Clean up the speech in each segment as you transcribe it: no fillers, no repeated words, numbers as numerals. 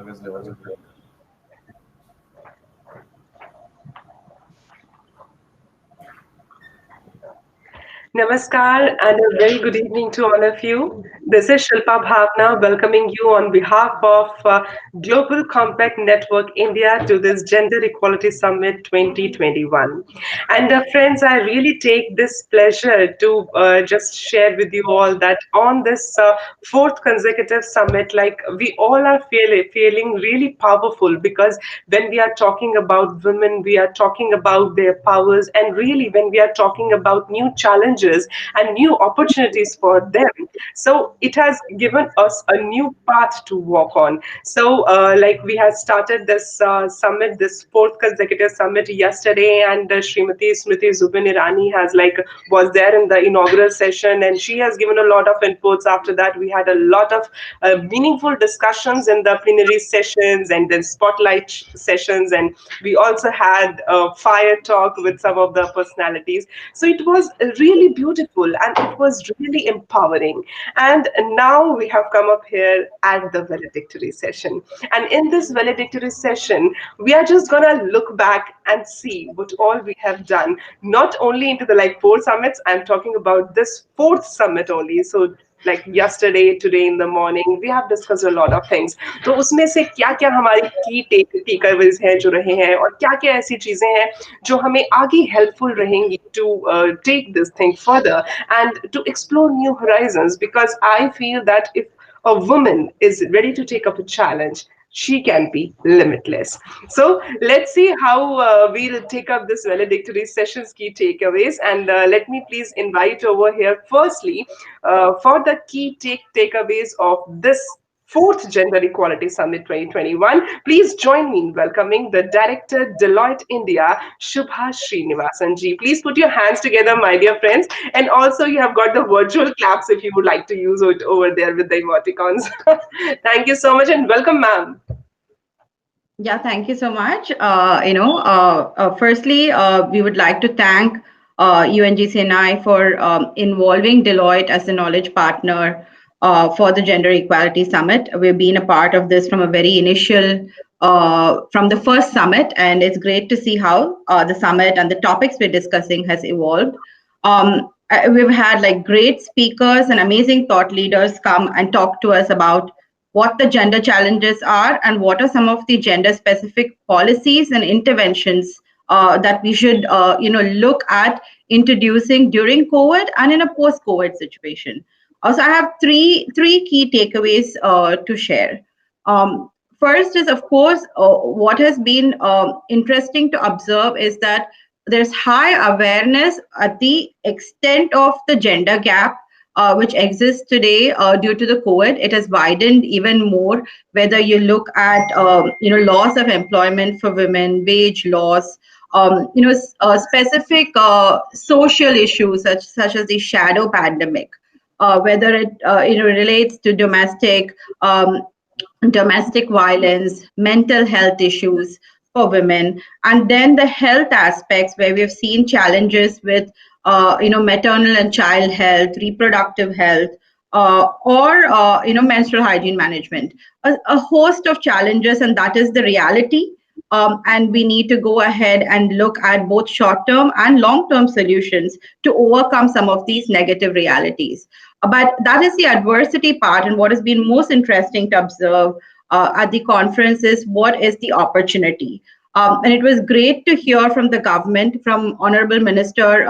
service levels improve. Namaskar and a very good evening to all of you. This is Shilpa Bhavna welcoming you on behalf of Global Compact Network India to this Gender Equality Summit 2021. And friends, I really take this pleasure to just share with you all that on this fourth consecutive summit, like we all are feeling really powerful because when we are talking about women, we are talking about their powers, and really when we are talking about new challenges and new opportunities for them. So it has given us a new path to walk on. So, like we had started this summit, this fourth consecutive summit yesterday, and Srimati Smriti Zubin Irani has was there in the inaugural session, and she has given a lot of inputs. After that, we had a lot of meaningful discussions in the plenary sessions and then spotlight sessions, and we also had a fire talk with some of the personalities. So it was really beautiful and it was really empowering. And now we have come up here at the valedictory session. And in this valedictory session, we are just gonna look back and see what all we have done, not only into the four summits, I'm talking about this fourth summit only. So like yesterday, today in the morning, we have discussed a lot of things. तो उसमें से क्या क्या हमारी की takeaways हैं जो रहे हैं और क्या क्या ऐसी चीजें हैं जो हमें आगे हेल्पफुल रहेंगी to take this thing further and to explore new horizons, because I feel that if a woman is ready to take up a challenge, she can be limitless. So let's see how we'll take up this valedictory session's key takeaways. And let me please invite over here, firstly, for the key takeaways of this fourth Gender Equality Summit 2021. Please join me in welcoming the Director, Deloitte India, Shubha Srinivasan ji. Please put your hands together, my dear friends. And also, you have got the virtual claps if you would like to use it over there with the emoticons. Thank you so much and welcome, ma'am. Yeah, thank you so much. Firstly, we would like to thank UNGCNI for involving Deloitte as a knowledge partner for the Gender Equality Summit. We've been a part of this from a very initial, from the first summit, and it's great to see how the summit and the topics we're discussing has evolved. We've had great speakers and amazing thought leaders come and talk to us about what the gender challenges are and what are some of the gender specific policies and interventions that we should look at introducing during COVID and in a post-COVID situation. Also, I have three key takeaways to share. First is, of course, what has been interesting to observe is that there's high awareness at the extent of the gender gap which exists today due to the COVID. It has widened even more, whether you look at loss of employment for women, wage loss, specific social issues such as the shadow pandemic, whether it relates to domestic violence, mental health issues for women, and then the health aspects where we've seen challenges with maternal and child health, reproductive health, or menstrual hygiene management, a host of challenges, and that is the reality. And we need to go ahead and look at both short-term and long-term solutions to overcome some of these negative realities. But that is the adversity part, and what has been most interesting to observe at the conference is what is the opportunity. And it was great to hear from the government, from Honorable Minister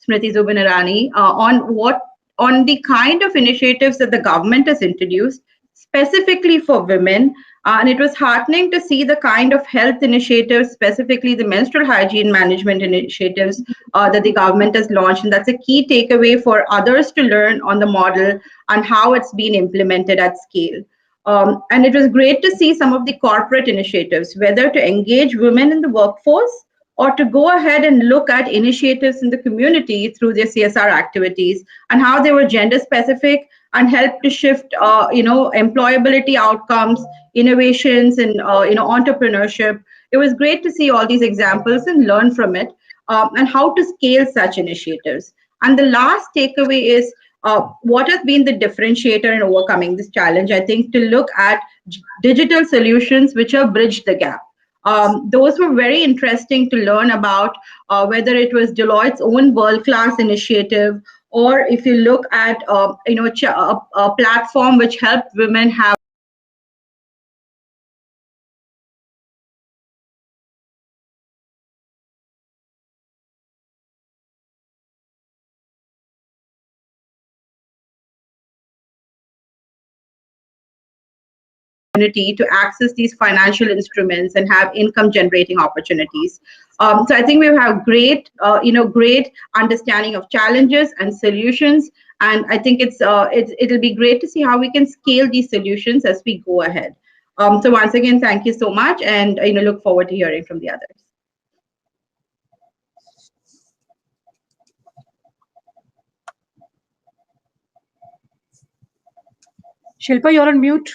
Smriti Zubin Irani, on the kind of initiatives that the government has introduced specifically for women. And it was heartening to see the kind of health initiatives, specifically the menstrual hygiene management initiatives that the government has launched. And that's a key takeaway for others to learn on the model and how it's been implemented at scale. And it was great to see some of the corporate initiatives, whether to engage women in the workforce or to go ahead and look at initiatives in the community through their CSR activities and how they were gender specific and help to shift, employability outcomes, innovations, and entrepreneurship. It was great to see all these examples and learn from it and how to scale such initiatives. And the last takeaway is what has been the differentiator in overcoming this challenge? I think to look at digital solutions which have bridged the gap. Those were very interesting to learn about, whether it was Deloitte's own world-class initiative, or if you look at a platform which helped women have to access these financial instruments and have income generating opportunities. So I think we have great understanding of challenges and solutions, and I think it'll be great to see how we can scale these solutions as we go ahead. So once again, thank you so much, and look forward to hearing from the others. Shilpa, you're on mute.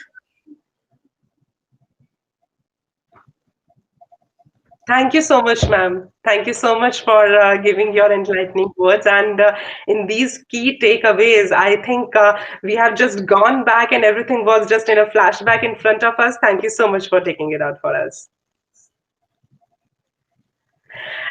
Thank you so much, ma'am. Thank you so much for giving your enlightening words. And in these key takeaways, I think we have just gone back and everything was just in a flashback in front of us. Thank you so much for taking it out for us.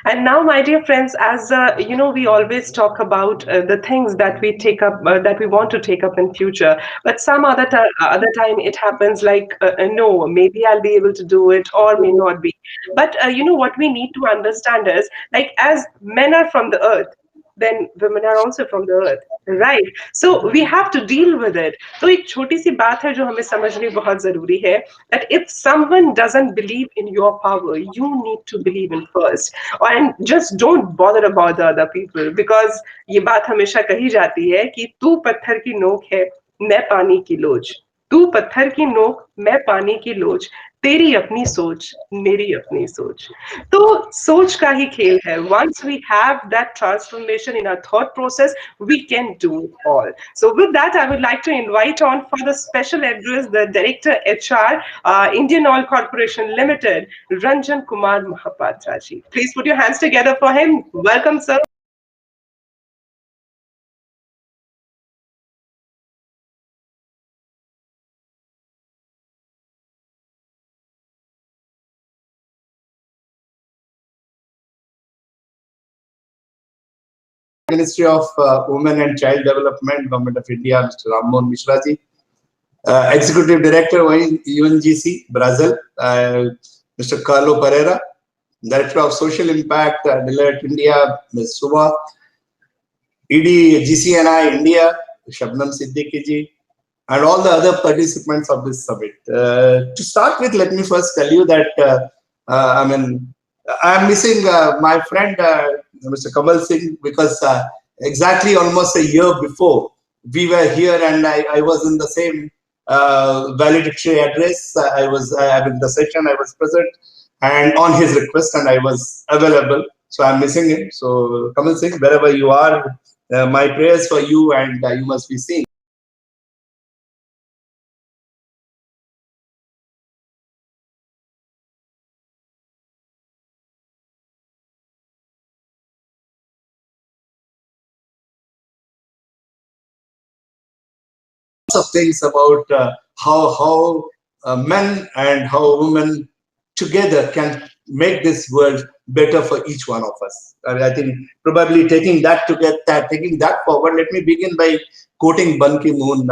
And now, my dear friends, as we always talk about the things that we take up, that we want to take up in future. But some other time it happens like, no, maybe I'll be able to do it, or may not be. But what we need to understand is, like, as men are from the earth, then women are also from the earth, right? So we have to deal with it. So एक छोटी सी बात है जो हमें समझनी बहुत जरूरी है, that if someone doesn't believe in your power, you need to believe in first, and just don't bother about the other people, because ये बात हमेशा कही जाती है कि तू पत्थर की नोक है, मैं पानी की लोच, तू पत्थर की नोक, मैं पानी की लोच, तेरी अपनी सोच, मेरी अपनी सोच. तो सोच का ही खेल है. Once we have that transformation in our thought process, we can do it all. So with that, I would like to invite on for the special address the Director HR, Indian Oil Corporation Limited, Ranjan Kumar Mahapatra ji. Please put your hands together for him. Welcome, sir. Ministry of Women and Child Development, Government of India, Mr. Ram Mohan Mishra ji. Executive Director, UNGC, Brazil, Mr. Carlo Pereira. Director of Social Impact, Deloitte India, Ms. Subha. ED, GCNI India, Shabnam Siddiqui ji, and all the other participants of this summit. To start with, let me first tell you that I'm missing my friend Mr. Kamal Singh, because exactly almost a year before we were here and I was in the same valedictory address. I was in the session, I was present, and on his request, and I was available. So I'm missing him. So Kamal Singh, wherever you are, my prayers for you, and you must be seeing. Of things about how men and how women together can make this world better for each one of us. I think probably taking that forward, let me begin by quoting Ban Ki-moon.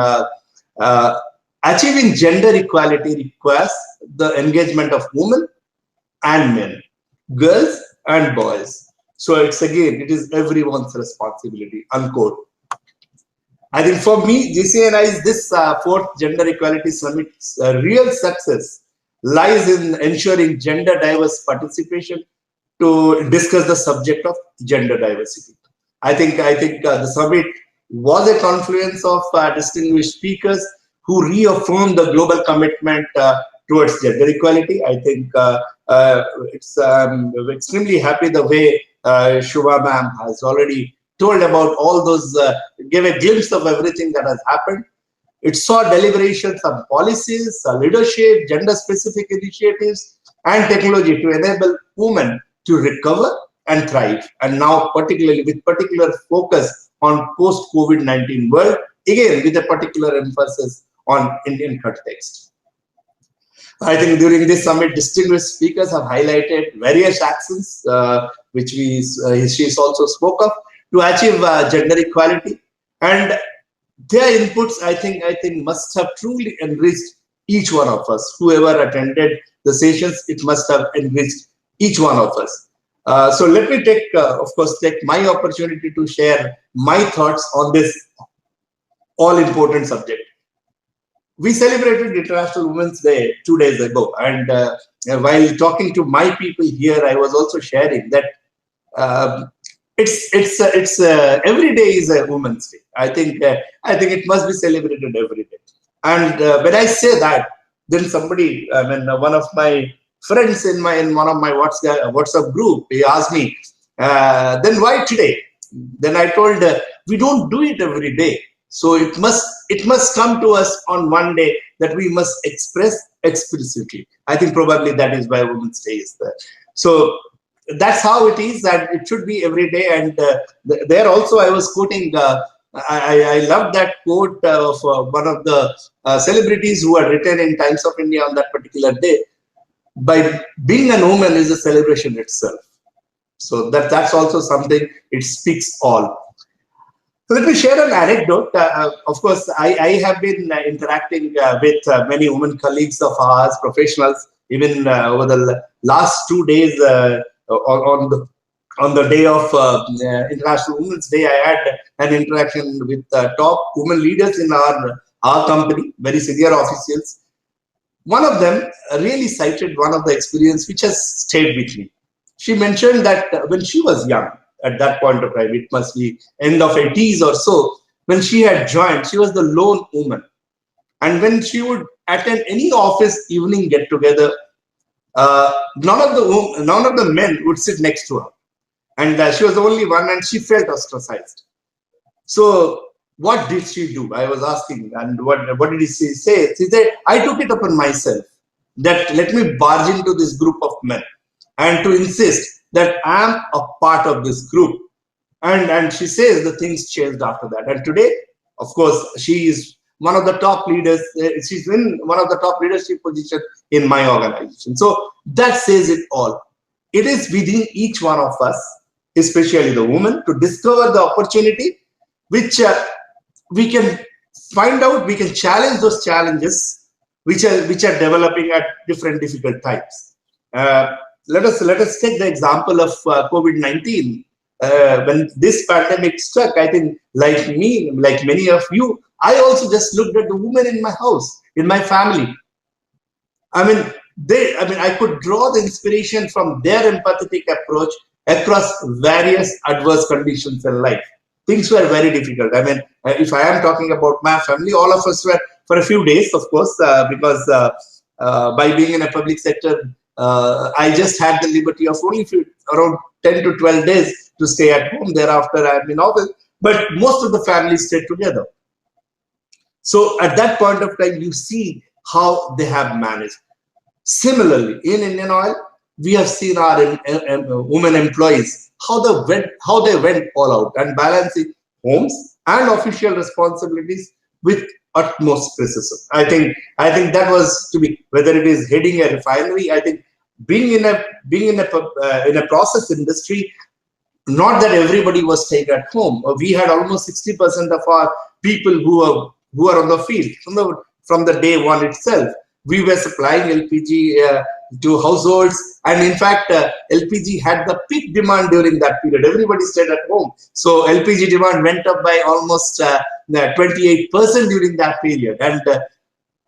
Achieving gender equality requires the engagement of women and men, girls and boys. So it is everyone's responsibility, unquote. I think for me, GCNI is this fourth Gender Equality Summit's real success lies in ensuring gender diverse participation to discuss the subject of gender diversity. I think the summit was a confluence of distinguished speakers who reaffirmed the global commitment towards gender equality. I think I'm extremely happy the way Shubha ma'am has already told about all those, gave a glimpse of everything that has happened. It saw deliberations on policies, leadership, gender-specific initiatives, and technology to enable women to recover and thrive. And now, particularly with particular focus on post-COVID-19 world, again with a particular emphasis on Indian context. I think during this summit, distinguished speakers have highlighted various actions which she also spoke of to achieve gender equality, and their inputs I think must have truly enriched each one of us. Whoever attended the sessions, it must have enriched each one of us. So let me take my opportunity to share my thoughts on this all-important subject. We celebrated International Women's Day 2 days ago, and while talking to my people here, I was also sharing that it's every day is a Women's Day. I think it must be celebrated every day. And when I say that, then somebody, one of my friends in one of my WhatsApp group, he asked me, then why today? Then I told, we don't do it every day. So it must come to us on one day that we must express explicitly. I think probably that is why Women's Day is there. So that's how it is, and it should be every day. And there also I was quoting, I love that quote of one of the celebrities who had written in Times of India on that particular day. By being a woman is a celebration itself. So that's also something, it speaks all. So let me share an anecdote. Of course, I have been interacting with many women colleagues of ours, professionals, even over the last 2 days on the day of International Women's Day. I had an interaction with top women leaders in our company, very senior officials. One of them really cited one of the experience which has stayed with me. She mentioned that when she was young, at that point of time, it must be end of 80s or so, when she had joined, she was the lone woman. And when she would attend any office evening get together, none of the men would sit next to her. And she was the only one, and she felt ostracized. So what did she do? I was asking, and what did she say? She said, I took it upon myself that let me barge into this group of men and to insist that I am a part of this group. And she says the things changed after that. And today, of course, she is one of the top leaders. She's in one of the top leadership positions in my organization. So that says it all. It is within each one of us, especially the woman, to discover the opportunity which we can find out, we can challenge those challenges which are developing at different difficult times. Let us take the example of COVID-19. When this pandemic struck, I think like me, like many of you, I also just looked at the women in my house, in my family. I could draw the inspiration from their empathetic approach across various adverse conditions in life. Things were very difficult. If I am talking about my family, all of us were for a few days, of course, because by being in a public sector, I just had the liberty of only around 10 to 12 days to stay at home. Thereafter, I am in office, but most of the family stayed together. So at that point of time, you see how they have managed. Similarly, in Indian Oil, we have seen our women employees, how they went all out and balancing homes and official responsibilities with utmost precision. I think that was to be, whether it is heading a refinery. I think being in a process industry, not that everybody was staying at home. We had almost 60% of our people who are on the field from the day one itself. We were supplying LPG to households, and in fact, LPG had the peak demand during that period. Everybody stayed at home, so LPG demand went up by almost 28% during that period. And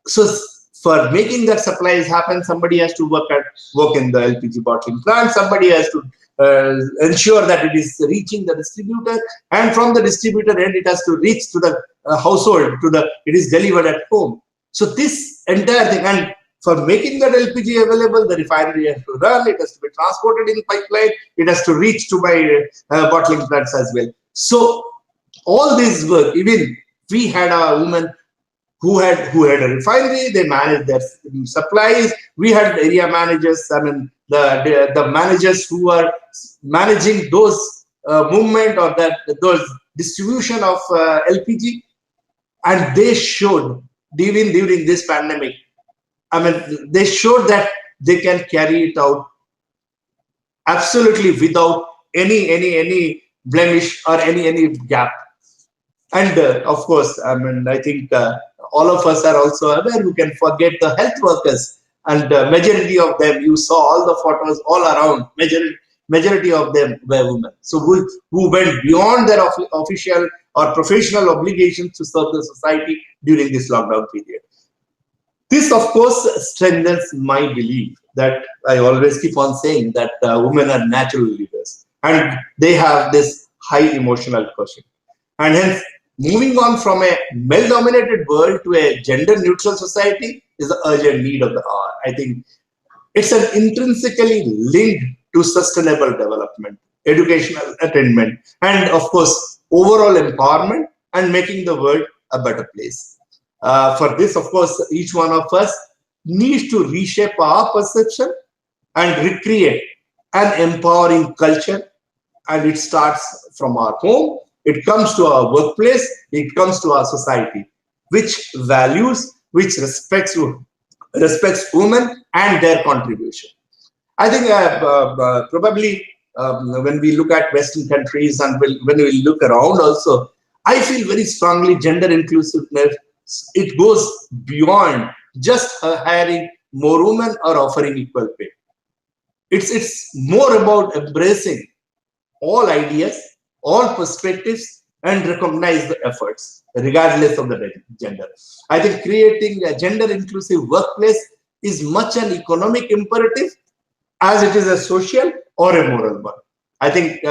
so, for making that supplies happen, somebody has to work in the LPG bottling plant. Somebody has to ensure that it is reaching the distributor, and from the distributor end, it has to reach to the household. It is delivered at home. So this entire thing, and for making that LPG available, the refinery has to run, it has to be transported in pipeline, it has to reach to my bottling plants as well. So all this work, even we had a woman who had a refinery, they managed their supplies. We had area managers, the managers who are managing those movement or distribution of LPG, and they showed, even during this pandemic, I mean, they showed that they can carry it out absolutely without any blemish or any gap. And of course, I mean, I think all of us are also aware, who can forget the health workers, and majority of them, you saw all the photos all around, majority of them were women. So who went beyond their official or professional obligations to serve the society during this lockdown period. This, of course, strengthens my belief that I always keep on saying that women are natural leaders and they have this high emotional quotient. And hence, moving on from a male-dominated world to a gender-neutral society is the urgent need of the hour. I think it's an intrinsically linked to sustainable development, educational attainment, and of course, overall empowerment and making the world a better place. For this, of course, each one of us needs to reshape our perception and recreate an empowering culture. And it starts from our home, it comes to our workplace, it comes to our society, which values, which respects women and their contribution. I think probably when we look at Western countries and when we look around also, I feel very strongly gender inclusiveness, it goes beyond just hiring more women or offering equal pay. It's more about embracing all ideas, all perspectives, and recognize the efforts, regardless of the gender. I think creating a gender-inclusive workplace is much an economic imperative as it is a social or a moral one. I think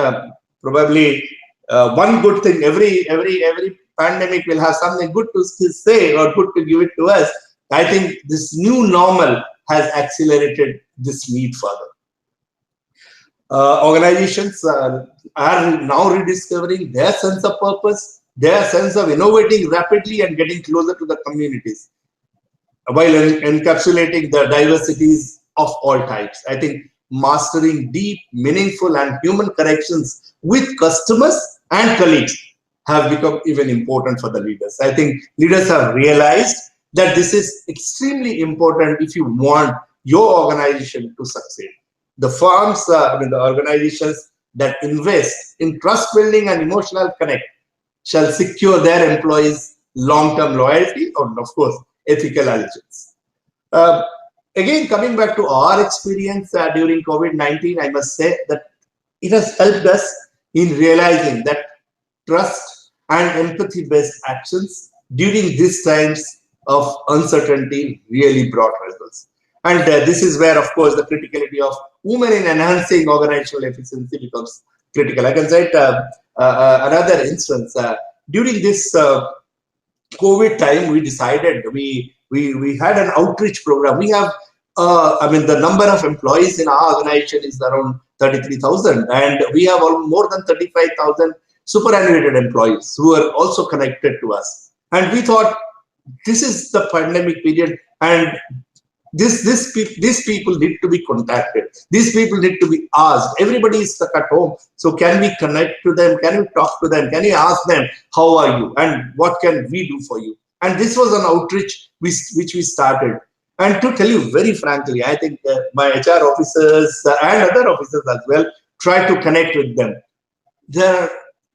probably one good thing, every pandemic will have something good to say or good to give it to us. I think this new normal has accelerated this need further. Organizations are now rediscovering their sense of purpose, their sense of innovating rapidly and getting closer to the communities, while encapsulating the diversities of all types. I think mastering deep, meaningful, and human connections with customers and colleagues have become even important for the leaders. I think leaders have realized that this is extremely important if you want your organization to succeed. The firms, the organizations that invest in trust building and emotional connect shall secure their employees' long-term loyalty and, of course, ethical allegiance. Again, coming back to our experience during COVID-19, I must say that it has helped us in realizing that trust and empathy-based actions during these times of uncertainty really brought results. And this is where, of course, the criticality of women in enhancing organizational efficiency becomes critical. I can cite another instance. During this COVID time, we decided we had an outreach program. We have, the number of employees in our organization is around 33,000, and we have more than 35,000 superannuated employees who are also connected to us. And we thought, this is the pandemic period, and these people need to be contacted. These people need to be asked. Everybody is stuck at home. So can we connect to them? Can we talk to them? Can we ask them, how are you? And what can we do for you? And this was an outreach which we started. And to tell you very frankly, I think my HR officers and other officers as well tried to connect with them. There are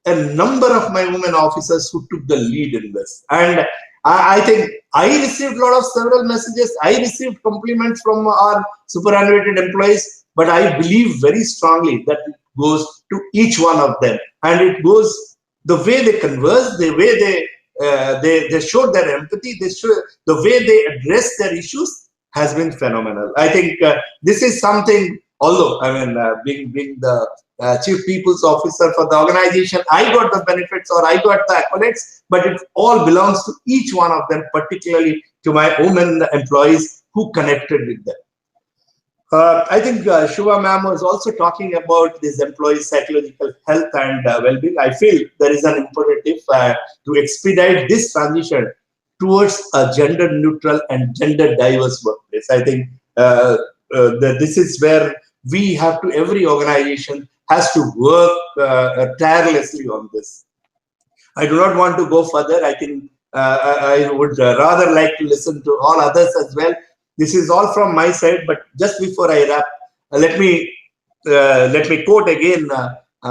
a number of my women officers who took the lead in this. And I think I received several messages. I received compliments from our superannuated employees, but I believe very strongly that it goes to each one of them. And it goes the way they converse, the way they showed their empathy, the way they address their issues has been phenomenal. I think this is something, although being the Chief People's Officer for the organization, I got the benefits or I got the accolades, but it all belongs to each one of them, particularly to my women employees who connected with them. I think Shubha ma'am was also talking about this employee psychological health and well-being. I feel there is an imperative to expedite this transition towards a gender-neutral and gender-diverse workplace. I think this is where we have to, every organization has to work tirelessly on this. I do not want to go further. I think I would rather like to listen to all others as well. This is all from my side, but just before I wrap, let me quote again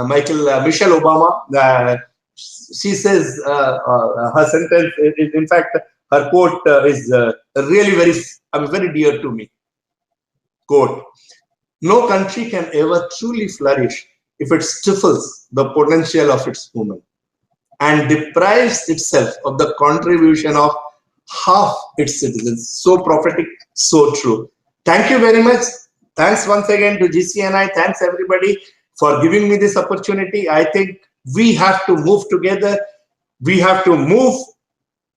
Michelle Obama. She says her sentence, in fact, her quote is really very dear to me. Quote, "No country can ever truly flourish if it stifles the potential of its women and deprives itself of the contribution of half its citizens." So prophetic, so true. Thank you very much. Thanks once again to GCNI. Thanks everybody for giving me this opportunity. I think we have to move together. We have to move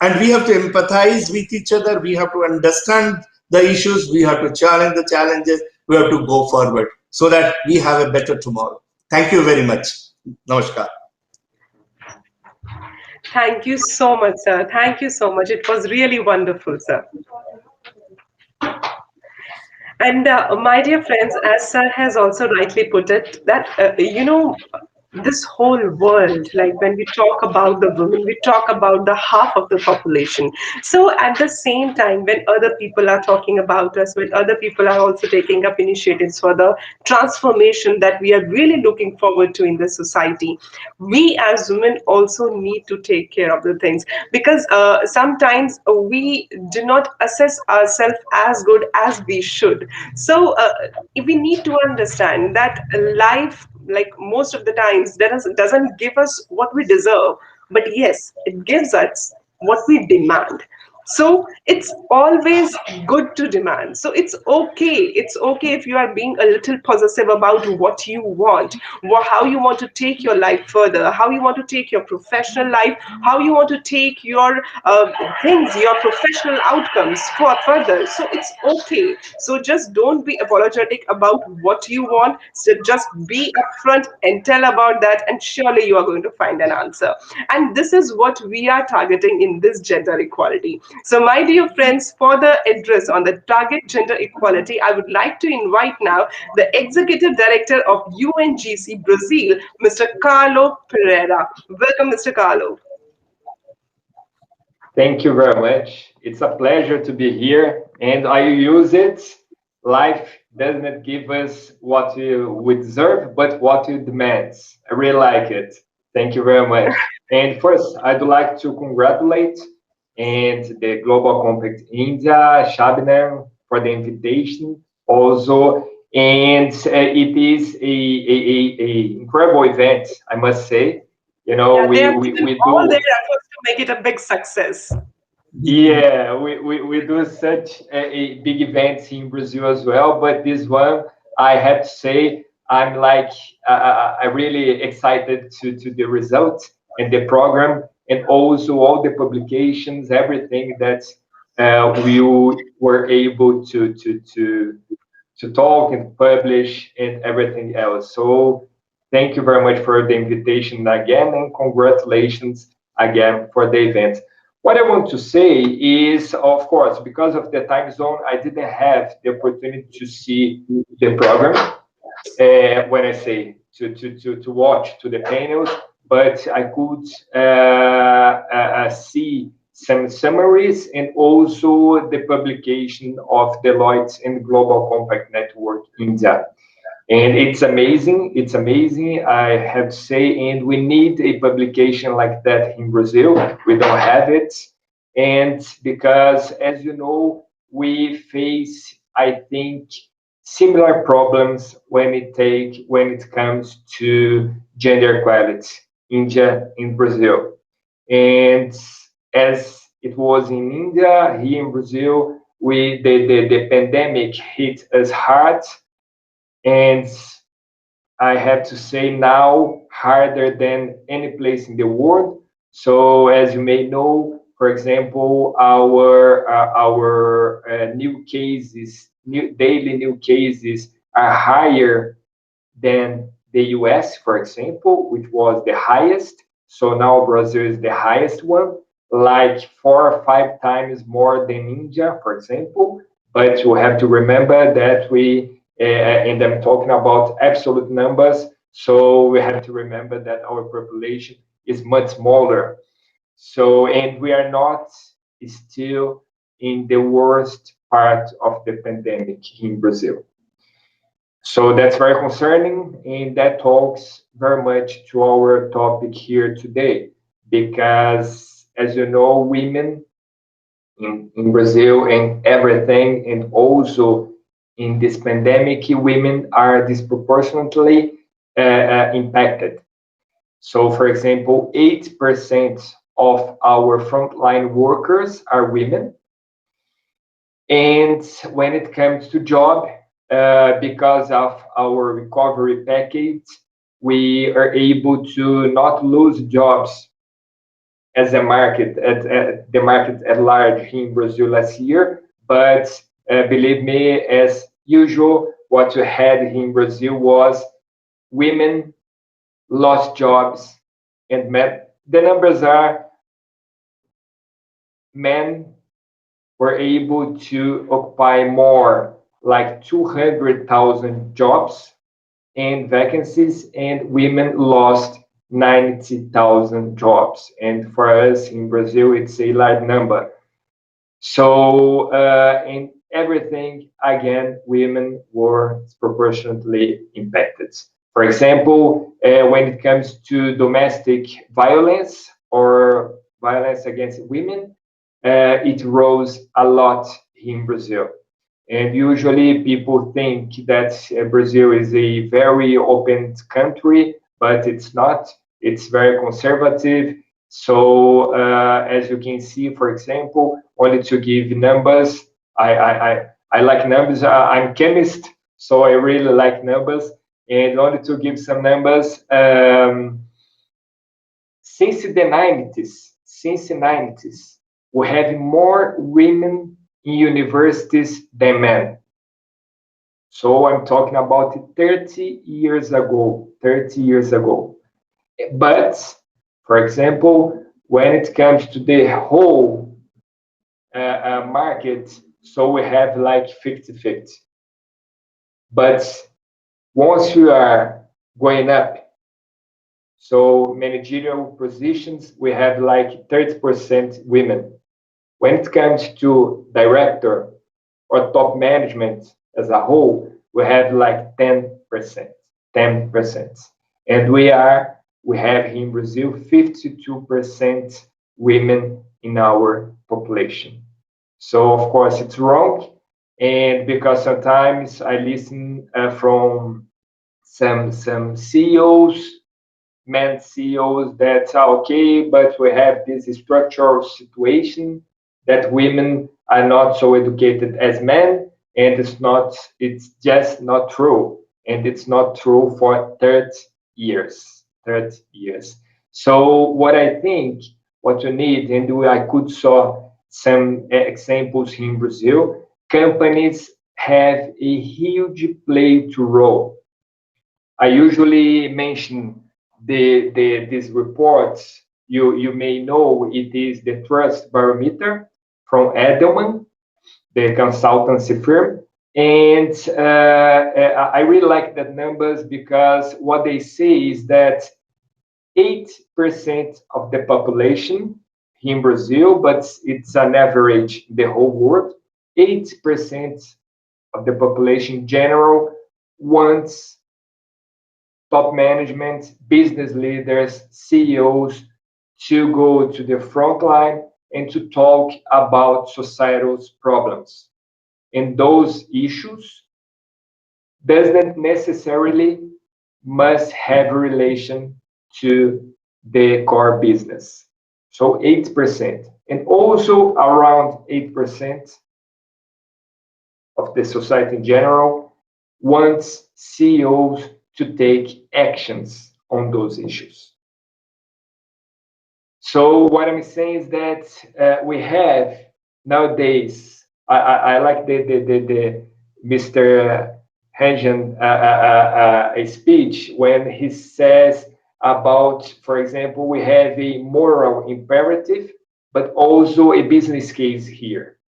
and we have to empathize with each other. We have to understand the issues. We have to challenge the challenges. We have to go forward so that we have a better tomorrow. Thank you very much. Namaskar. Thank you so much, sir. Thank you so much. It was really wonderful, sir. And my dear friends, as sir has also rightly put it, that, this whole world, like when we talk about the women, we talk about the half of the population. So at the same time, when other people are talking about us, when other people are also taking up initiatives for the transformation that we are really looking forward to in the society, we as women also need to take care of the things, because sometimes we do not assess ourselves as good as we should. So we need to understand that life, like most of the times, doesn't give us what we deserve, but yes, it gives us what we demand. So it's always good to demand. So it's okay if you are being a little possessive about what you want, how you want to take your life further, how you want to take your professional life, how you want to take your things, your professional outcomes for further. So it's okay. So just don't be apologetic about what you want. So just be upfront and tell about that, and surely you are going to find an answer. And this is what we are targeting in this gender equality. So my dear friends, for the address on the target gender equality, I would like to invite now the Executive Director of UNGC Brazil, Mr. Carlo Pereira. Welcome, Mr. Carlo. Thank you very much. It's a pleasure to be here, and I use it. Life doesn't give us what we deserve, but what we demand. I really like it. Thank you very much. And first, I'd like to congratulate and the Global Compact India, Shabnam, for the invitation also. And it is a incredible event, I must say. You know, yeah, we do all their efforts to make it a big success. Yeah, we do such a big events in Brazil as well, but this one, I have to say, I'm like, I really excited to the results and the program, and also all the publications, everything that we were able to talk and publish and everything else. So thank you very much for the invitation again, and congratulations again for the event. What I want to say is, of course, because of the time zone, I didn't have the opportunity to see the program. When I say to watch to the panels, but I could see some summaries and also the publication of Deloitte and Global Compact Network India. And it's amazing. It's amazing, I have to say. And we need a publication like that in Brazil. We don't have it. And because, as you know, we face, I think, similar problems when it comes to gender equality, India and Brazil. And as it was in India, here in Brazil, the pandemic hit us hard, and I have to say now harder than any place in the world. So as you may know, for example, our new cases, daily new cases are higher than the US, for example, which was the highest. So now Brazil is the highest one, like 4 or 5 times more than India, for example. But you have to remember that and I'm talking about absolute numbers. So we have to remember that our population is much smaller. So, and we are not still in the worst part of the pandemic in Brazil. So that's very concerning, and that talks very much to our topic here today, because as you know, women in Brazil and everything, and also in this pandemic, women are disproportionately impacted. So, for example, 8% of our frontline workers are women. And when it comes to job, because of our recovery package, we are able to not lose jobs as a market at the market at large in Brazil last year. But believe me, as usual, what we had in Brazil was women lost jobs, and men. The numbers are men were able to occupy more, like 200,000 jobs and vacancies, and women lost 90,000 jobs. And for us in Brazil, it's a large number. So in everything, again, women were proportionately impacted. For example, when it comes to domestic violence or violence against women, it rose a lot in Brazil. And usually people think that Brazil is a very open country, but it's not. It's very conservative. So as you can see, for example, only to give numbers, I like numbers. I'm a chemist, so I really like numbers. And only to give some numbers, since the 90s, we have more women in universities than men. So I'm talking about 30 years ago, 30 years ago. But, for example, when it comes to the whole market, so we have like 50-50. But once you are going up, so managerial positions, we have like 30% women. When it comes to director or top management as a whole, we have like 10%, 10%. And we have in Brazil 52% women in our population. So of course it's wrong. And because sometimes I listen from some CEOs, men CEOs that are okay, but we have this structural situation that women are not so educated as men, and it's just not true. And it's not true for 30 years. So what I think, what you need, and I could saw some examples in Brazil, companies have a huge play to role. I usually mention these reports. You may know it is the Trust Barometer from Edelman, the consultancy firm. And I really like that numbers because what they say is that 8% of the population in Brazil, but it's an average in the whole world, 8% of the population in general wants top management, business leaders, CEOs to go to the front line and to talk about societal problems. And those issues doesn't necessarily must have a relation to the core business. So 8%. And also around 8% of the society in general wants CEOs to take actions on those issues. So what I'm saying is that we have nowadays, I like the Mr. Hengen a speech when he says about, for example, we have a moral imperative, but also a business case here.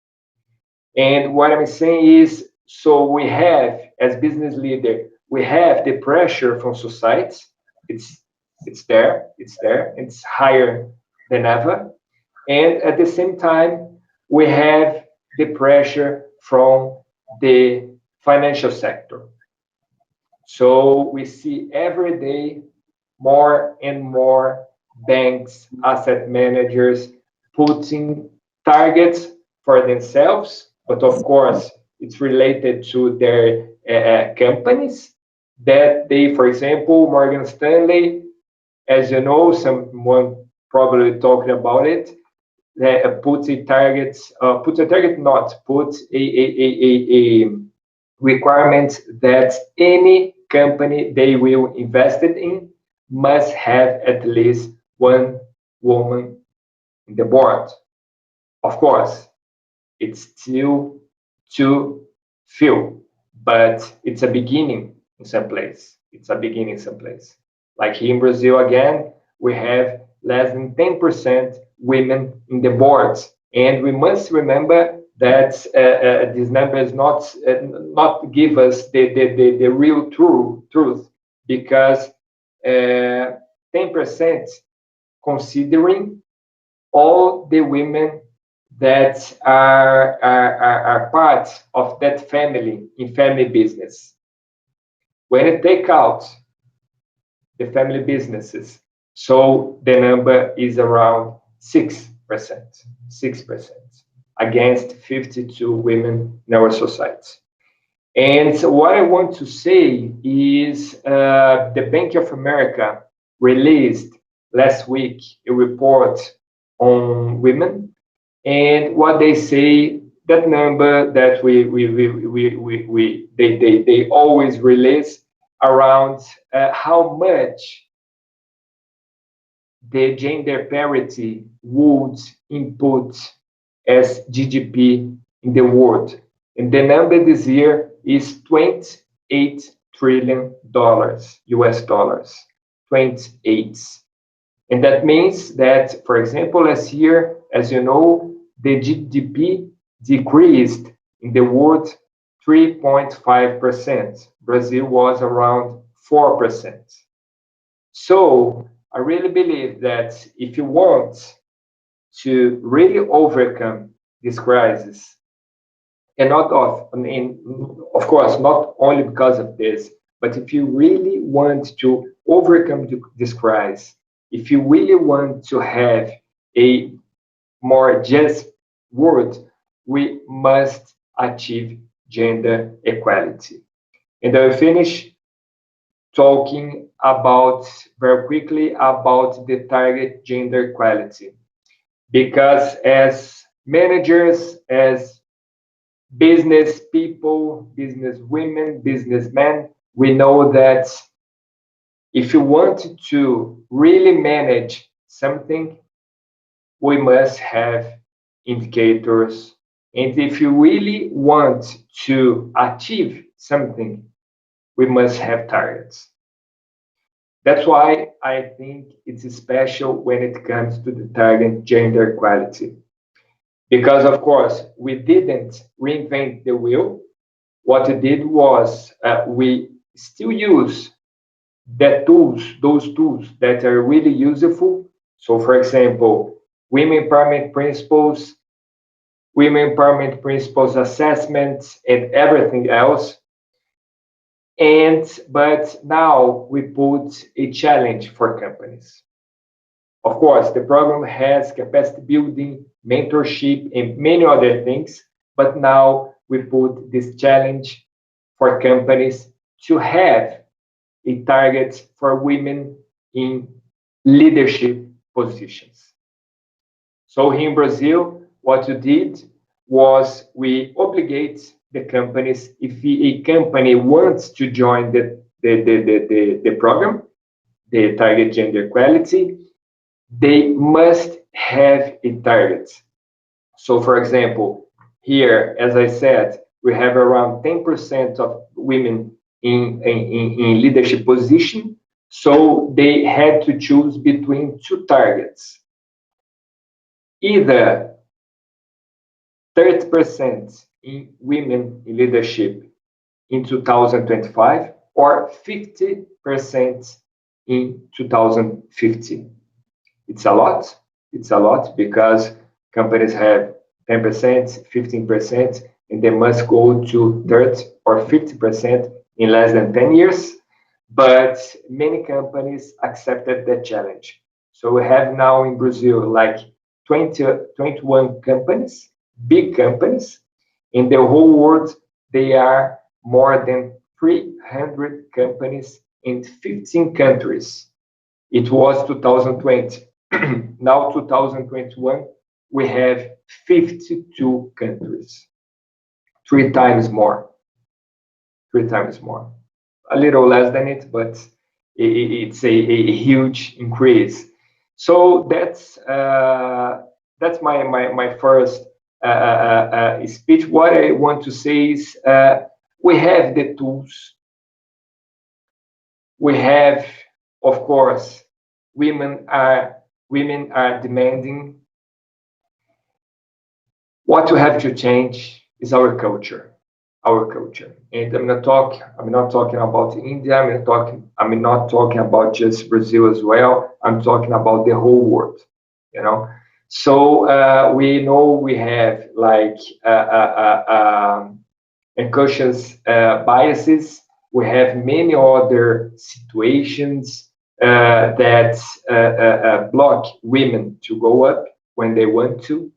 And what I'm saying is, so we have, as business leader, we have the pressure from society. It's It's there, it's higher than ever. And at the same time, we have the pressure from the financial sector. So we see every day more and more banks, asset managers putting targets for themselves, but of course, it's related to their companies that they, for example, Morgan Stanley, as you know, someone probably talking about it, put a target, put a requirement that any company they will invest it in must have at least one woman in the board. Of course, it's still too few, but it's a beginning in some place. It's a beginning in some place. Like here in Brazil, again, we have less than 10% women in the boards. And we must remember that this number is not give us the real truth, because 10% considering all the women that are part of that family in family business. When you take out the family businesses, so the number is around 6%, 6% against 52 women in our society. And what I want to say is the Bank of America released last week a report on women, and what they say, that number that they always release around how much the gender parity would input as GDP in the world. And the number this year is $28 trillion, US dollars, 28. And that means that, for example, last year, as you know, the GDP decreased in the world 3.5%. Brazil was around 4%. So I really believe that if you want to really overcome this crisis, and of course, not only because of this, but if you really want to overcome this crisis, if you really want to have a more just world, we must achieve gender equality. And I'll finish talking about very quickly about the target gender equality, because as managers, as business people, business women, businessmen, we know that if you want to really manage something, we must have indicators. And if you really want to achieve something, we must have targets. That's why I think it's special when it comes to the target gender equality. Because, of course, we didn't reinvent the wheel. What we did was we still use those tools that are really useful. So, for example, women empowerment principles assessments, and everything else. But now we put a challenge for companies. Of course, the program has capacity building, mentorship, and many other things, but now we put this challenge for companies to have a target for women in leadership positions. So here in Brazil, what we did was we obligate the companies, if a company wants to join the program, the target gender equality, they must have a target. So, for example, here, as I said, we have around 10% of women in leadership position. So they had to choose between two targets. Either 30% in women in leadership in 2025, or 50% in 2050. It's a lot. It's a lot because companies have 10%, 15%, and they must go to 30 or 50% in less than 10 years. But many companies accepted that challenge. So we have now in Brazil like 21 companies, big companies. In the whole world, there are more than 300 companies in 15 countries. It was 2020. Now 2021, we have 52 countries. 3 times more. 3 times more. A little less than it, but it's a huge increase. So that's my first speech. What I want to say is we have the tools. We have, of course, women are demanding. What we have to change is our culture. Our culture, and I'm not talking about India. I'm not talking about just Brazil as well. I'm talking about the whole world. You know, so we know we have like unconscious biases. We have many other situations that block women to go up when they want to.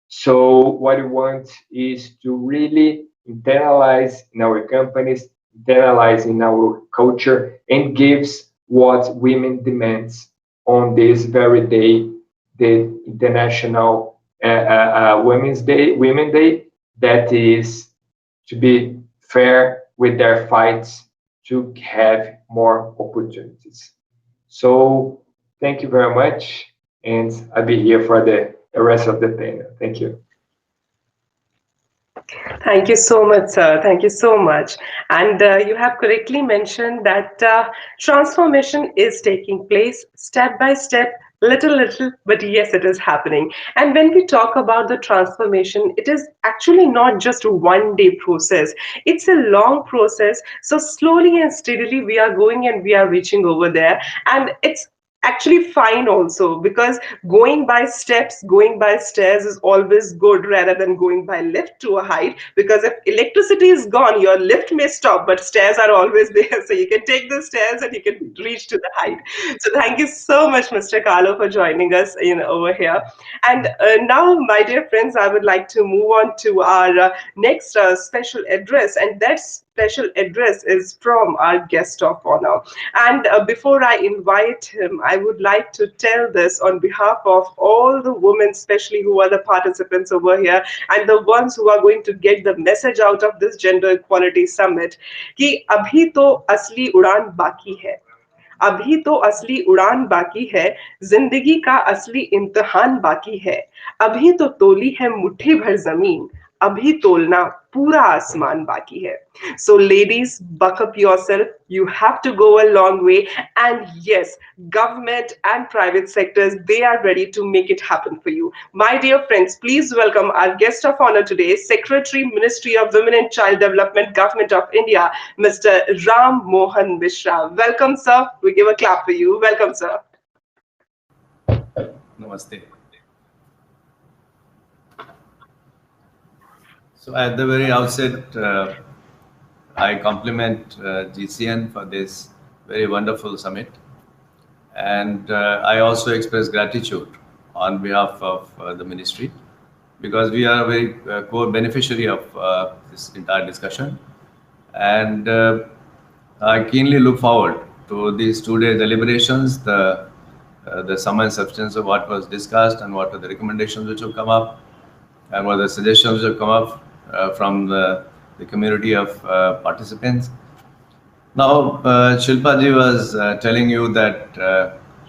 So what we want is to really internalize in our companies, internalize in our culture, and gives what women demands on this very day, the International Women's Day, Women Day, that is to be fair with their fights to have more opportunities. So thank you very much, and I'll be here for the rest of the panel. Thank you. Thank you so much, sir. Thank you so much. And you have correctly mentioned that transformation is taking place step by step, little, but yes, it is happening. And when we talk about the transformation, it is actually not just a one-day process. It's a long process. So slowly and steadily, we are going and we are reaching over there. And it's actually fine also, because going by steps, going by stairs is always good rather than going by lift to a height, because if electricity is gone, your lift may stop, but stairs are always there, so you can take the stairs and you can reach to the height. So thank you so much, Mr. Carlo, for joining us over here. And now, my dear friends, I would like to move on to our next special address, and that's special address is from our guest of honor. And before I invite him, I would like to tell this on behalf of all the women, especially who are the participants over here, and the ones who are going to get the message out of this Gender Equality Summit, कि अभी तो असली उड़ान बाकी है. अभी तो असली उड़ान बाकी है, जिंदगी का असली इम्तिहान बाकी है. अभी तो तोली है मुट्ठी भर जमीन, अभी तोलना पूरा आसमान बाकी है. So ladies, buck up yourself. You have to go a long way. And yes, government and private sectors, they are ready to make it happen for you. My dear friends, please welcome our guest of honor today, Secretary, Ministry of Women and Child Development, Government of India, Mr. Ram Mohan Mishra. Welcome, sir. We give a clap for you. Welcome, sir. Namaste. So at the very outset, I compliment GCN for this very wonderful summit. And I also express gratitude on behalf of the ministry, because we are a very core beneficiary of this entire discussion. And I keenly look forward to these 2-day deliberations, the sum and substance of what was discussed and what are the recommendations which have come up and what are the suggestions which have come up from the community of participants. Now, Shilpa ji was telling you that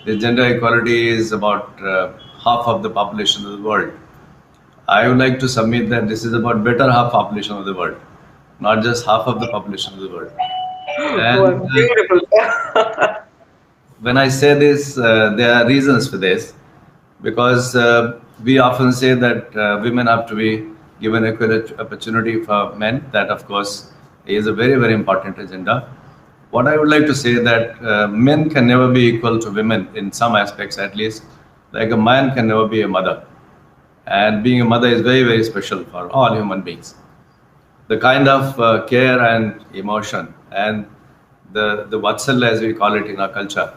the gender equality is about half of the population of the world. I would like to submit that this is about better half population of the world, not just half of the population of the world. And, beautiful. When I say this, there are reasons for this, because we often say that women have to be given equal opportunity for men. That, of course, is a very, very important agenda. what I would like to say that men can never be equal to women in some aspects, at least. Like a man can never be a mother. And being a mother is very, very special for all human beings. The kind of care and emotion and the vatsalya, as we call it in our culture,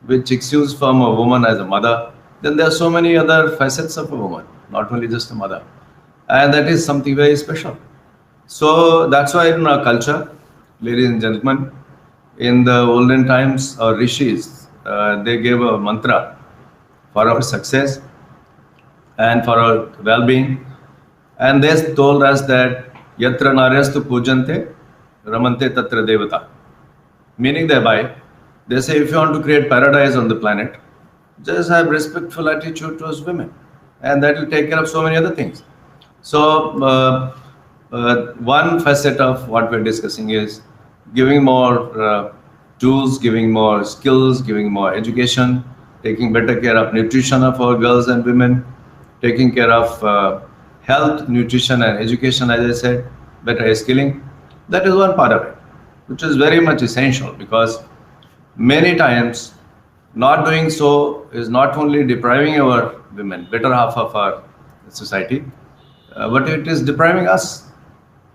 which exudes from a woman as a mother, then there are so many other facets of a woman, not only just a mother. And that is something very special. So that's why in our culture, ladies and gentlemen, in the olden times, our rishis, they gave a mantra for our success and for our well-being. And they told us that yatra naryastu pujante ramante tatra devata. Meaning thereby, they say if you want to create paradise on the planet, just have respectful attitude towards women. And that will take care of so many other things. So one facet of what we're discussing is giving more tools, giving more skills, giving more education, taking better care of nutrition of our girls and women, taking care of health, nutrition and education, as I said, better skilling. That is one part of it, which is very much essential, because many times not doing so is not only depriving our women, better half of our society, but it is depriving us.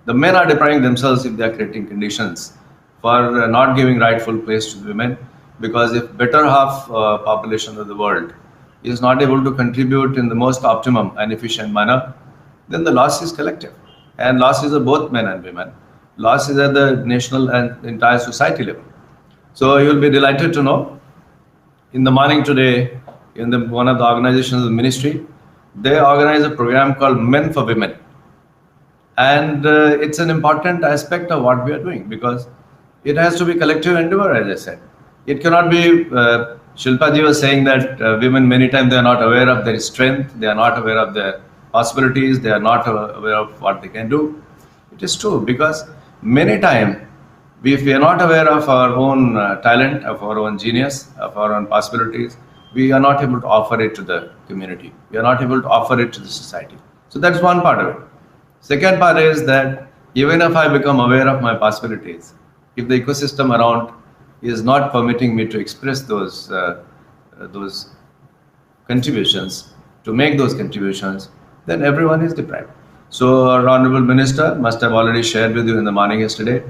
The men are depriving themselves if they are creating conditions for not giving rightful place to women, because if better half population of the world is not able to contribute in the most optimum and efficient manner, then the loss is collective. And loss is of both men and women. Loss is at the national and entire society level. So you will be delighted to know, in the morning today, in one of the organizations of the ministry, they organize a program called Men for Women. And it's an important aspect of what we are doing, because it has to be collective endeavor, as I said. It cannot be, Shilpa ji was saying that women many times they are not aware of their strength, they are not aware of their possibilities, they are not aware of what they can do. It is true, because many times, if we are not aware of our own talent, of our own genius, of our own possibilities, we are not able to offer it to the community. We are not able to offer it to the society. So that's one part of it. Second part is that even if I become aware of my possibilities, if the ecosystem around is not permitting me to express those contributions, to make those contributions, then everyone is deprived. So our Honorable Minister must have already shared with you in the morning yesterday.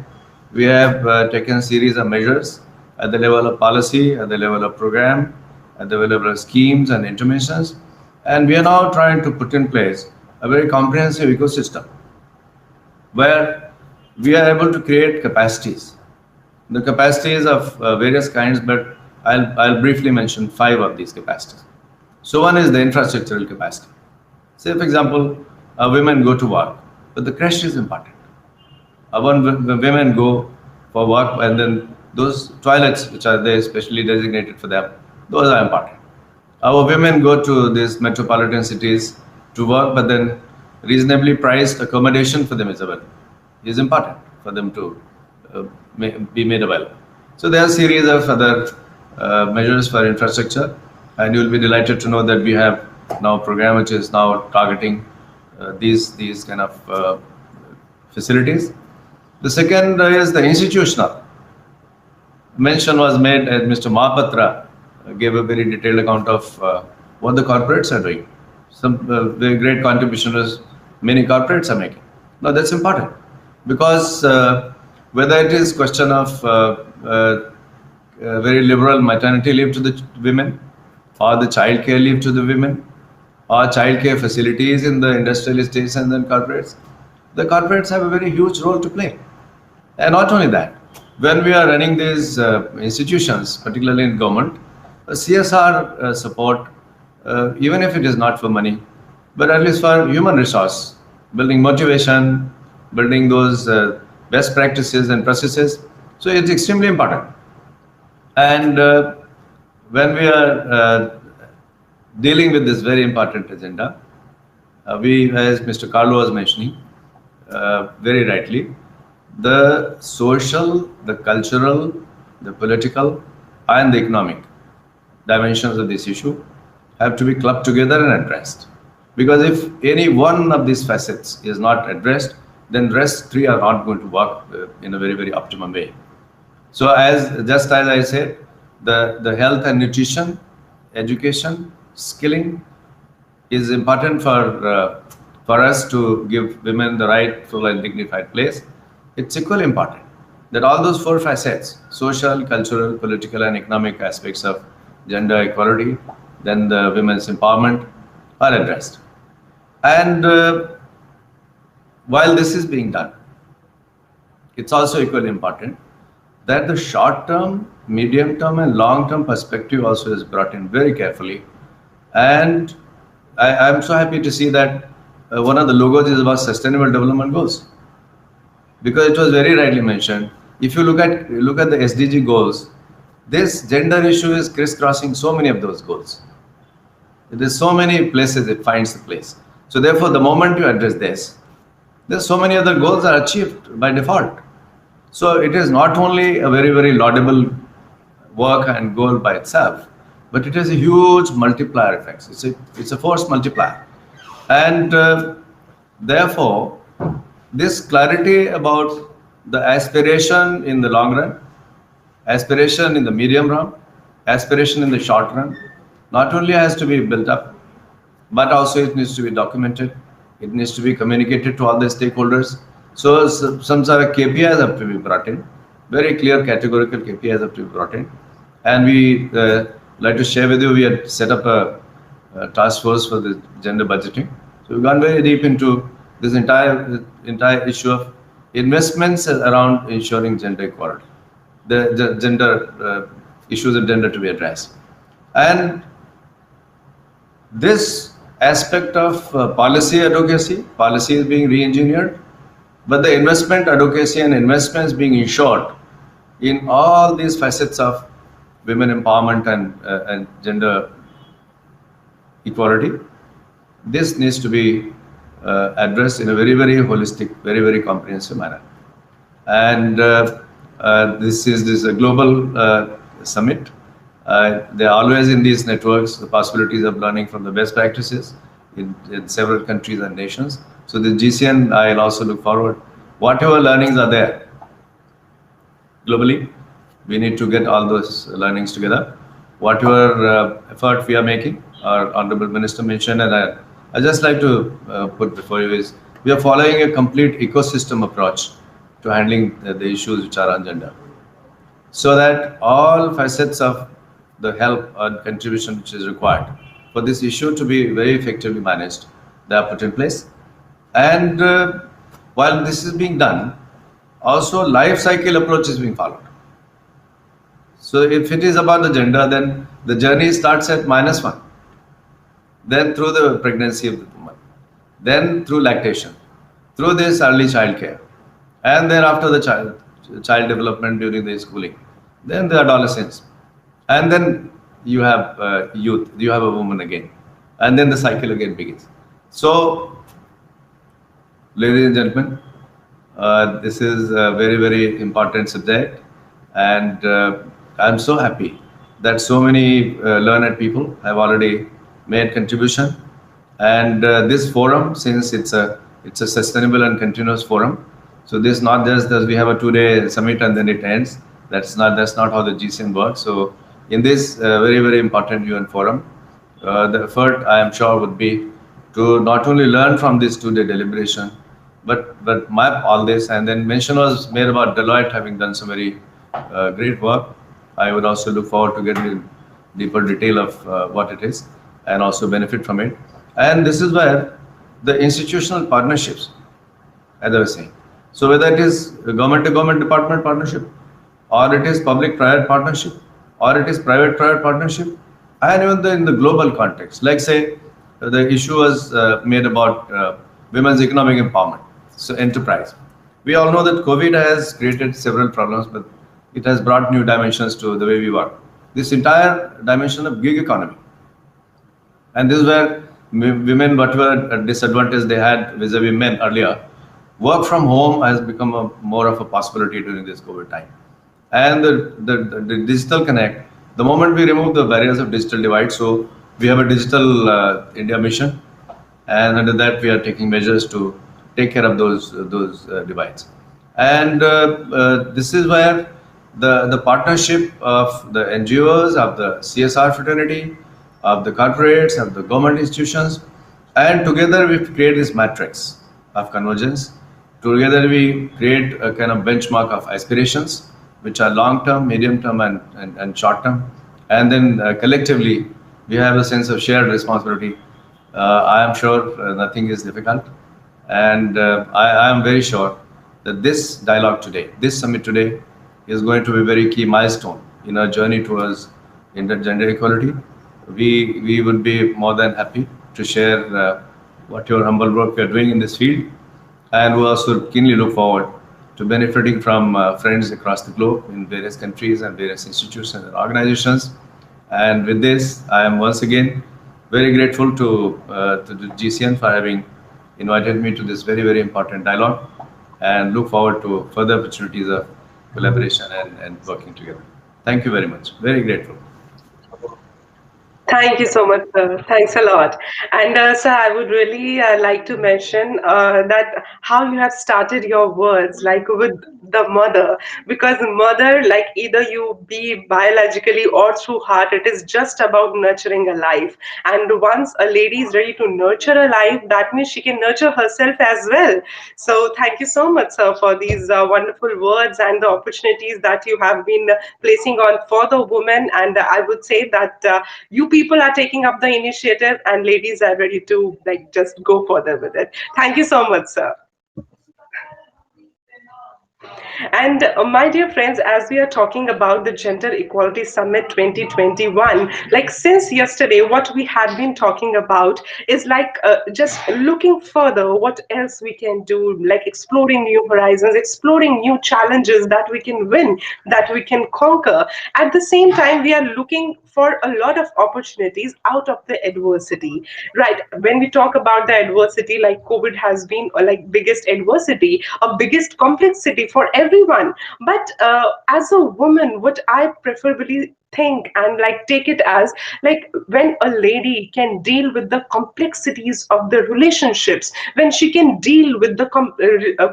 We have taken a series of measures at the level of policy, at the level of program, at the level of schemes and interventions. And we are now trying to put in place a very comprehensive ecosystem where we are able to create capacities. The capacities of various kinds, but I'll briefly mention 5 of these capacities. So one is the infrastructural capacity. Say, for example, women go to work, but the creche is important. When women go for work, and then those toilets which are there specially designated for them, those are important. Our women go to these metropolitan cities to work, but then reasonably priced accommodation for them is important for them to be made available. So there are a series of other measures for infrastructure, and you will be delighted to know that we have now a program which is now targeting these kind of facilities. The second is the institutional. Mention was made, as Mr. Mahapatra gave a very detailed account of what the corporates are doing. Some very great contributions many corporates are making. Now that's important, because whether it is question of very liberal maternity leave to the women, or the child care leave to the women, or child care facilities in the industrial estates and then corporates, the corporates have a very huge role to play. And not only that, when we are running these institutions, particularly in government, CSR support, even if it is not for money, but at least for human resource, building motivation, building those best practices and processes. So it's extremely important. And when we are dealing with this very important agenda, we, as Mr. Carlo was mentioning, very rightly, the social, the cultural, the political, and the economic dimensions of this issue have to be clubbed together and addressed. Because if any one of these facets is not addressed, then the rest 3 are not going to work in a very, very optimum way. So just as I said, the health and nutrition, education, skilling is important for us to give women the rightful and dignified place. It's equally important that all those 4 facets, social, cultural, political, and economic aspects of gender equality, then the women's empowerment, are addressed. And while this is being done, it's also equally important that the short-term, medium-term, and long-term perspective also is brought in very carefully. And I'm so happy to see that one of the logos is about Sustainable Development Goals, because it was very rightly mentioned. If you look at the SDG goals, this gender issue is crisscrossing so many of those goals. There's so many places it finds the place. So therefore, the moment you address this, there's so many other goals are achieved by default. So it is not only a very, very laudable work and goal by itself, but it has a huge multiplier effect. It's a force multiplier. And therefore, this clarity about the aspiration in the long run, aspiration in the medium run, aspiration in the short run, not only has to be built up, but also it needs to be documented. It needs to be communicated to all the stakeholders. So some sort of KPIs have to be brought in, very clear categorical KPIs have to be brought in. And we like to share with you, we had set up a task force for the gender budgeting. So we've gone very deep into this entire issue of investments around ensuring gender equality, the gender issues of gender to be addressed. And this aspect of policy advocacy, policy is being re-engineered, but the investment advocacy and investments being ensured in all these facets of women empowerment and gender equality, this needs to be addressed in a very, very holistic, very, very comprehensive manner. And this is a global summit. There are always in these networks the possibilities of learning from the best practices in several countries and nations. So the GCN, I'll also look forward. Whatever learnings are there globally, we need to get all those learnings together. Whatever effort we are making, our Honorable Minister mentioned, and I just like to put before you is, we are following a complete ecosystem approach to handling the issues which are on gender, so that all facets of the help and contribution which is required for this issue to be very effectively managed, they are put in place. And while this is being done, also life cycle approach is being followed. So if it is about the gender, then the journey starts at -1, then through the pregnancy of the woman, then through lactation, through this early child care, and then after the child development during the schooling, then the adolescence, and then you have youth, you have a woman again, and then the cycle again begins. So, ladies and gentlemen, this is a very, very important subject, and I'm so happy that so many learned people have already made contribution. And this forum, since it's a sustainable and continuous forum, so this is not just that we have a 2-day summit and then it ends. That's not how the GCN works. So in this very, very important UN forum, the effort I am sure would be to not only learn from this 2-day deliberation, but map all this. And then mention was made about Deloitte having done some very great work. I would also look forward to getting in deeper detail of what it is and also benefit from it. And this is where the institutional partnerships, as I was saying. So whether it is government-to-government department partnership, or it is public-private partnership, or it is private-private partnership, and even in the global context, like say the issue was made about women's economic empowerment, so enterprise. We all know that COVID has created several problems, but it has brought new dimensions to the way we work. This entire dimension of gig economy. And this is where women, whatever disadvantage they had vis-a-vis men earlier, work from home has become more of a possibility during this COVID time. And the digital connect, the moment we remove the barriers of digital divide, so we have a digital India mission, and under that we are taking measures to take care of those divides. And this is where the partnership of the NGOs, of the CSR fraternity, of the corporates, of the government institutions, and together we create this matrix of convergence. Together we create a kind of benchmark of aspirations, which are long-term, medium-term, and short-term. And then collectively, we have a sense of shared responsibility. I am sure nothing is difficult. And I am very sure that this dialogue today, this summit today, is going to be a very key milestone in our journey towards gender equality. We would be more than happy to share what your humble work we are doing in this field, and we also keenly look forward to benefiting from friends across the globe in various countries and various institutions and organizations. And with this, I am once again very grateful to the GCN for having invited me to this very, very important dialogue, and look forward to further opportunities of collaboration and working together. Thank you very much. Very grateful. Thank you so much, sir. Thanks a lot. And sir, I would really like to mention that how you have started your words, like with the mother, because mother, like either you be biologically or through heart, it is just about nurturing a life. And once a lady is ready to nurture a life, that means she can nurture herself as well. So thank you so much, sir, for these wonderful words and the opportunities that you have been placing on for the women. And I would say that you people are taking up the initiative, and ladies are ready to like just go further with it. Thank you so much, sir. And my dear friends, as we are talking about the Gender Equality Summit 2021, like since yesterday, what we had been talking about is like just looking further, what else we can do, like exploring new horizons, exploring new challenges that we can win, that we can conquer. At the same time, we are looking for a lot of opportunities out of the adversity, right? When we talk about the adversity, like COVID has been like biggest adversity, a biggest complexity for everyone. But as a woman, what I preferably think and like take it as like when a lady can deal with the complexities of the relationships, when she can deal with the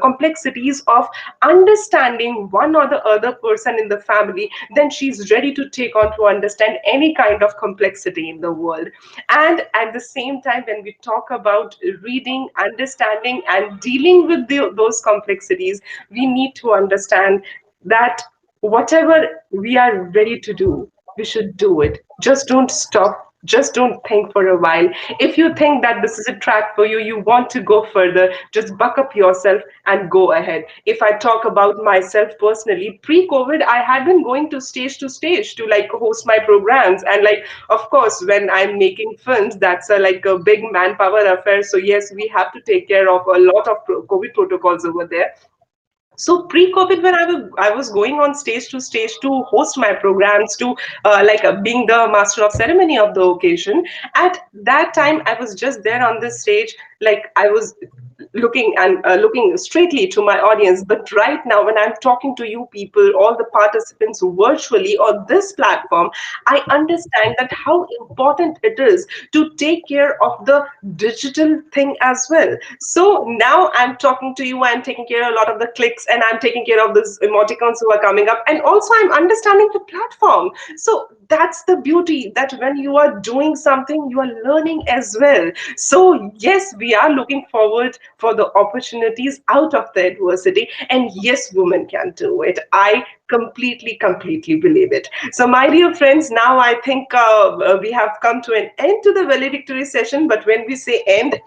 complexities of understanding one or the other person in the family, then she's ready to take on to understand any kind of complexity in the world. And at the same time, when we talk about reading, understanding, and dealing with those complexities, we need to understand that whatever we are ready to do, we should do it. Just don't stop. Just don't think for a while. If you think that this is a track for you, you want to go further, just buck up yourself and go ahead. If I talk about myself personally, pre-COVID, I had been going to stage to like host my programs. And like, of course, when I'm making films, that's like a big manpower affair. So yes, we have to take care of a lot of COVID protocols over there. So pre-COVID, when I was going on stage to host my programs, to being the master of ceremony of the occasion, at that time I was just there on this stage, like I was looking and looking straightly to my audience. But right now, when I'm talking to you people, all the participants virtually on this platform, I understand that how important it is to take care of the digital thing as well. So now I'm talking to you, I'm taking care of a lot of the clicks, and I'm taking care of these emoticons who are coming up, and also I'm understanding the platform. So that's the beauty, that when you are doing something, you are learning as well. So yes, we are looking forward for the opportunities out of the adversity, and yes, women can do it. I completely believe it. So my dear friends, now I think we have come to an end to the valedictory session. But when we say end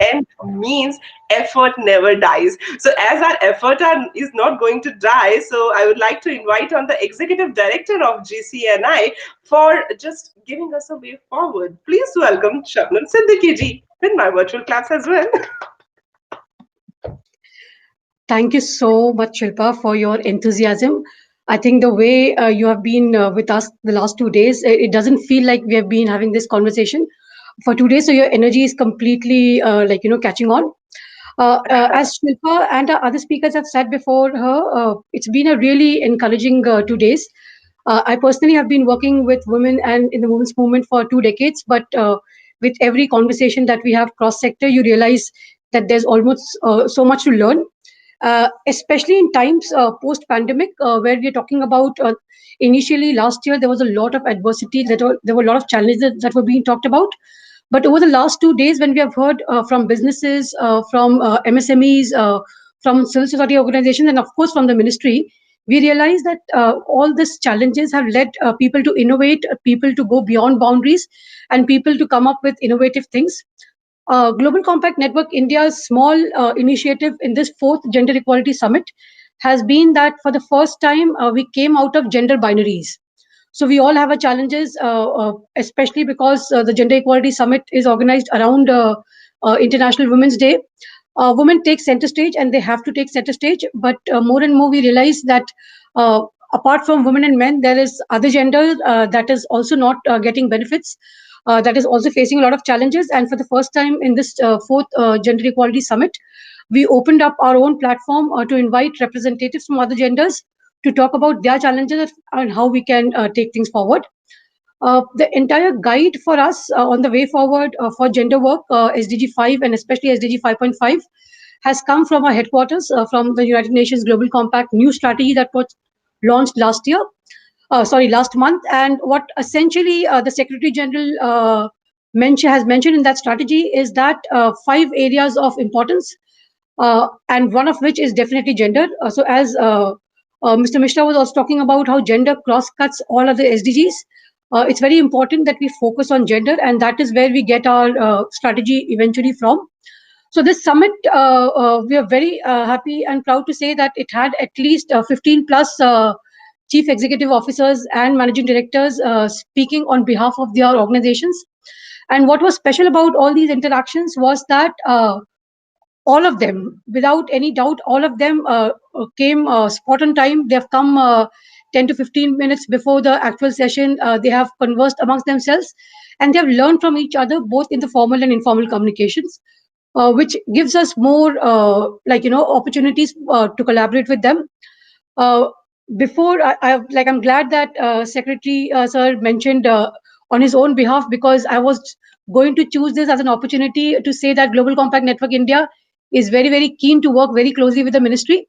means effort never dies. So as our effort is not going to die, so I would like to invite on the executive director of GCNI for just giving us a way forward. Please welcome Shabnam Siddiqui ji with my virtual class as well. Thank you so much, Shilpa, for your enthusiasm. I think the way you have been with us the last 2 days, it doesn't feel like we have been having this conversation for 2 days. So your energy is completely catching on. As Shilpa and other speakers have said before her, it's been a really encouraging 2 days. I personally have been working with women and in the women's movement for 2 decades, but with every conversation that we have cross sector, you realize that there's almost so much to learn. especially in times post-pandemic, where we are talking about initially last year, there was a lot of adversity, there were a lot of challenges that were being talked about. But over the last 2 days, when we have heard from businesses, from MSMEs, from civil society organizations, and of course from the ministry, we realize that all these challenges have led people to innovate, people to go beyond boundaries, and people to come up with innovative things. Global Compact Network India's small initiative in this fourth Gender Equality Summit has been that for the first time we came out of gender binaries. So we all have our challenges, especially because the Gender Equality Summit is organized around International Women's Day. Women take center stage and they have to take center stage, but more and more we realize that apart from women and men, there is other gender that is also not getting benefits. That is also facing a lot of challenges. And for the first time in this fourth Gender Equality Summit, we opened up our own platform to invite representatives from other genders to talk about their challenges and how we can take things forward. The entire guide for us on the way forward for gender work, SDG 5 and especially SDG 5.5, has come from our headquarters, from the United Nations Global Compact new strategy that was launched last month. And what essentially the Secretary General has mentioned in that strategy is that 5 areas of importance, and one of which is definitely gender. So as Mr. Mishra was also talking about how gender cross-cuts all of the SDGs, it's very important that we focus on gender, and that is where we get our strategy eventually from. So this summit, we are very happy and proud to say that it had at least 15 plus chief executive officers and managing directors speaking on behalf of their organizations. And what was special about all these interactions was that all of them, without any doubt, all of them came spot on time. They have come 10 to 15 minutes before the actual session. They have conversed amongst themselves, and they have learned from each other, both in the formal and informal communications, which gives us more opportunities to collaborate with them. I'm glad that Secretary Sir mentioned on his own behalf, because I was going to choose this as an opportunity to say that Global Compact Network India is very, very keen to work very closely with the ministry,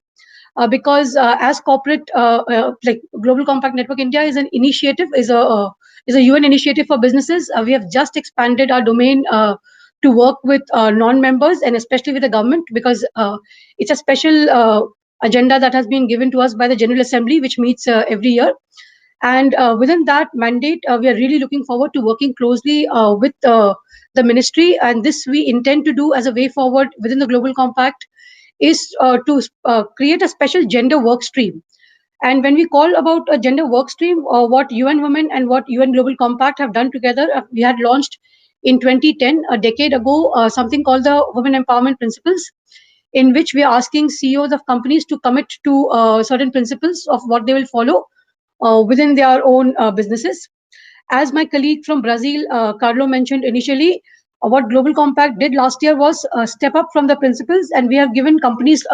because as corporate, Global Compact Network India is an initiative, is a UN initiative for businesses. We have just expanded our domain to work with non-members and especially with the government, because it's a special agenda that has been given to us by the General Assembly, which meets every year. And within that mandate, we are really looking forward to working closely with the ministry. And this we intend to do as a way forward within the Global Compact is to create a special gender work stream. And when we call about a gender work stream, what UN Women and what UN Global Compact have done together, we had launched in 2010, a decade ago, something called the Women Empowerment Principles, in which we are asking CEOs of companies to commit to certain principles of what they will follow within their own businesses. As my colleague from Brazil, Carlo, mentioned initially, what Global Compact did last year was step up from the principles, and we have given companies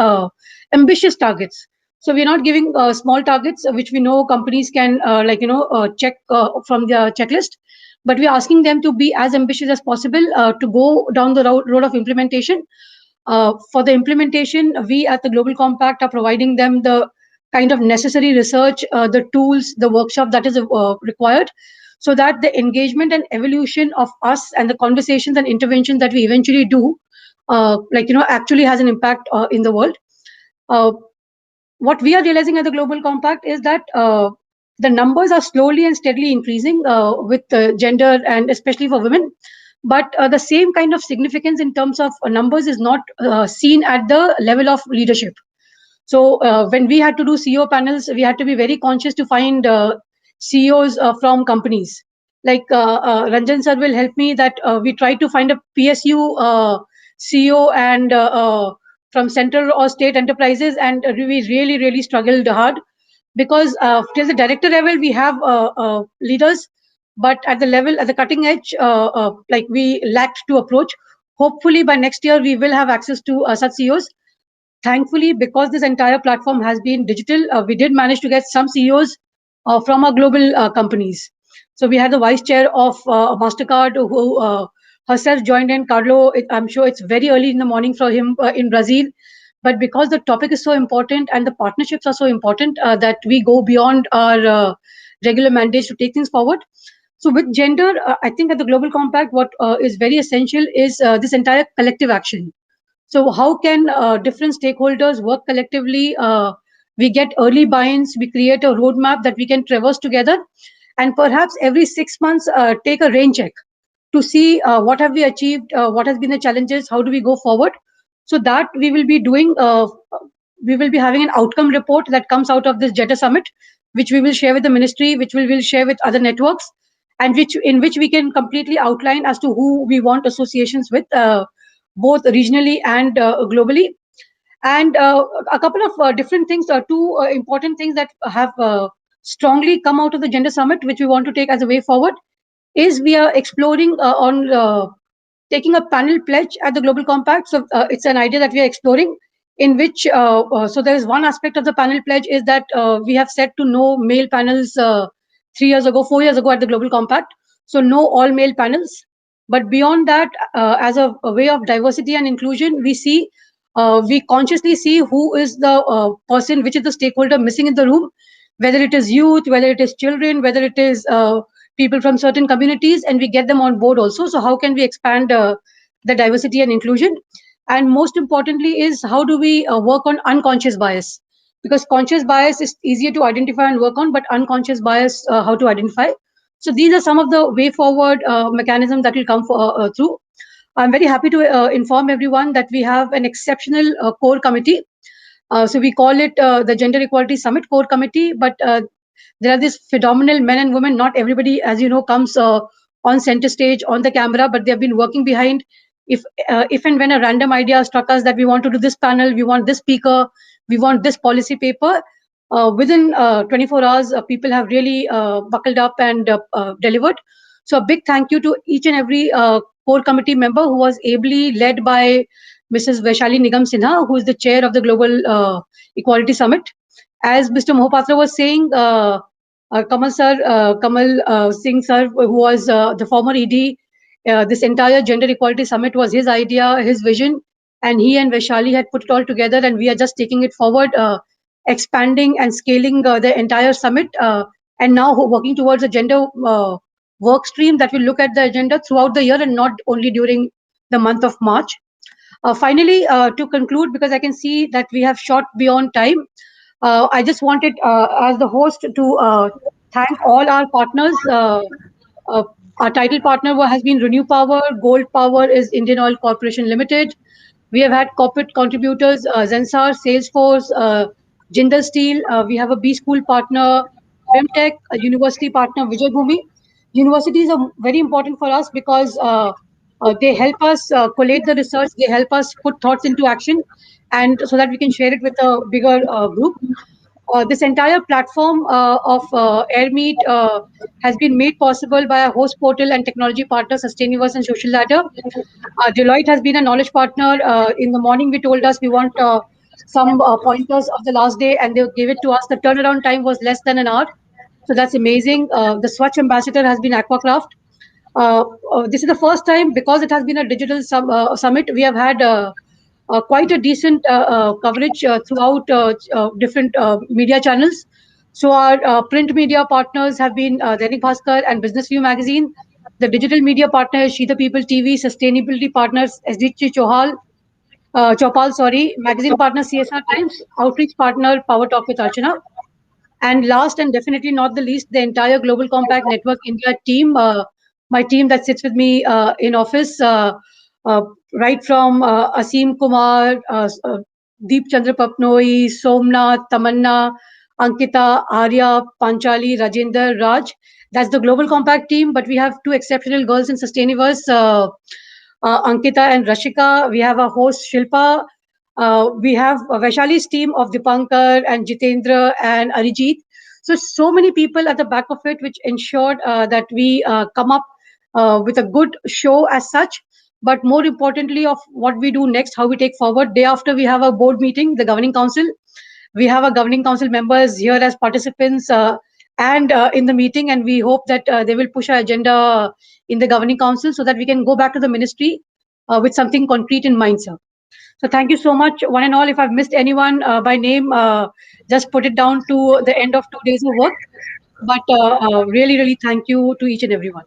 ambitious targets. So we're not giving small targets, which we know companies can check from their checklist, but we're asking them to be as ambitious as possible to go down the road of implementation. For the implementation, we at the Global Compact are providing them the kind of necessary research, the tools, the workshop that is required, so that the engagement and evolution of us and the conversations and interventions that we eventually do, actually has an impact in the world. What we are realizing at the Global Compact is that the numbers are slowly and steadily increasing with gender and especially for women. But the same kind of significance in terms of numbers is not seen at the level of leadership. So when we had to do CEO panels, we had to be very conscious to find CEOs from companies. Like Ranjan sir will help me that we tried to find a PSU CEO and from central or state enterprises, and we really, really struggled hard, because till the director level we have leaders, but at the cutting edge, we lacked to approach. Hopefully by next year we will have access to such CEOs. Thankfully, because this entire platform has been digital, we did manage to get some CEOs from our global companies. So we had the vice chair of MasterCard who herself joined in. Carlo, I'm sure it's very early in the morning for him in Brazil, But because the topic is so important and the partnerships are so important, that we go beyond our regular mandates to take things forward. So with gender, I think at the Global Compact, what is very essential is this entire collective action. So how can different stakeholders work collectively? We get early buy-ins, we create a roadmap that we can traverse together, and perhaps every 6 months take a rain check to see what have we achieved, what has been the challenges, how do we go forward. So that we will be doing, we will be having an outcome report that comes out of this Jeddah Summit, which we will share with the ministry, which we will share with other networks, and which we can completely outline as to who we want associations with, both regionally and globally. And a couple of different things, two important things that have strongly come out of the Gender Summit, which we want to take as a way forward, is we are exploring on taking a panel pledge at the Global Compact. So it's an idea that we are exploring, in which, so there is one aspect of the panel pledge is that we have said to no male panels 3 years ago, 4 years ago at the Global Compact. So no all male panels. But beyond that, as a way of diversity and inclusion, we consciously see who is the person, which is the stakeholder missing in the room, whether it is youth, whether it is children, whether it is people from certain communities, and we get them on board also. So how can we expand the diversity and inclusion? And most importantly is how do we work on unconscious bias? Because conscious bias is easier to identify and work on, but unconscious bias, how to identify. So these are some of the way forward mechanisms that will come through. I'm very happy to inform everyone that we have an exceptional core committee. So we call it the Gender Equality Summit Core Committee, but there are these phenomenal men and women. Not everybody, as you know, comes on center stage on the camera, but they have been working behind. If and when a random idea struck us that we want to do this panel, we want this speaker, we want this policy paper, within 24 hours, people have really buckled up and delivered. So a big thank you to each and every core committee member who was ably led by Mrs. Vaishali Nigam Sinha, who is the chair of the Global Equality Summit. As Mr. Mohapatra was saying, Kamal Singh sir, who was the former ED, this entire Gender Equality Summit was his idea, his vision, and he and Vaishali had put it all together, and we are just taking it forward, expanding and scaling the entire summit, and now working towards a gender work stream that will look at the agenda throughout the year and not only during the month of March. Finally, to conclude, because I can see that we have shot beyond time, I just wanted, as the host, to thank all our partners. Our title partner has been Renew Power. Gold Power is Indian Oil Corporation Limited. We have had corporate contributors, Zensar, Salesforce, Jindal Steel. We have a B School partner, Remtech, a university partner, Vijay Bhumi. Universities are very important for us because they help us collate the research, they help us put thoughts into action, and so that we can share it with a bigger group. This entire platform of AirMeet has been made possible by our host portal and technology partner, Sustainiverse and Social Ladder. Deloitte has been a knowledge partner. In the morning, we told us we want some pointers of the last day, and they gave it to us. The turnaround time was less than an hour. So that's amazing. The Swatch ambassador has been Aquacraft. This is the first time, because it has been a digital summit, we have had quite a decent coverage throughout different media channels. So our print media partners have been Dainik Bhaskar and Business View magazine. The digital media partner is She the People TV. Sustainability partners SDG Chopal, magazine partner CSR Times. Outreach partner Power Talk with Archana. And last and definitely not the least, the entire Global Compact Network India team, my team that sits with me in office, right from Asim Kumar, Deep Chandra Papnoi, Somnath, Tamanna, Ankita, Arya, Panchali, Rajendra, Raj. That's the Global Compact team, but we have two exceptional girls in Sustainiverse, Ankita and Rashika. We have our host Shilpa. We have Vaishali's team of Dipankar and Jitendra and Arijit. So many people at the back of it, which ensured that we come up with a good show as such. But more importantly, of what we do next, how we take forward. Day after, we have a board meeting, the Governing Council. We have our Governing Council members here as participants and in the meeting, and we hope that they will push our agenda in the Governing Council so that we can go back to the ministry with something concrete in mind, sir. So thank you so much, one and all. If I've missed anyone by name, just put it down to the end of 2 days of work. But really, really thank you to each and everyone.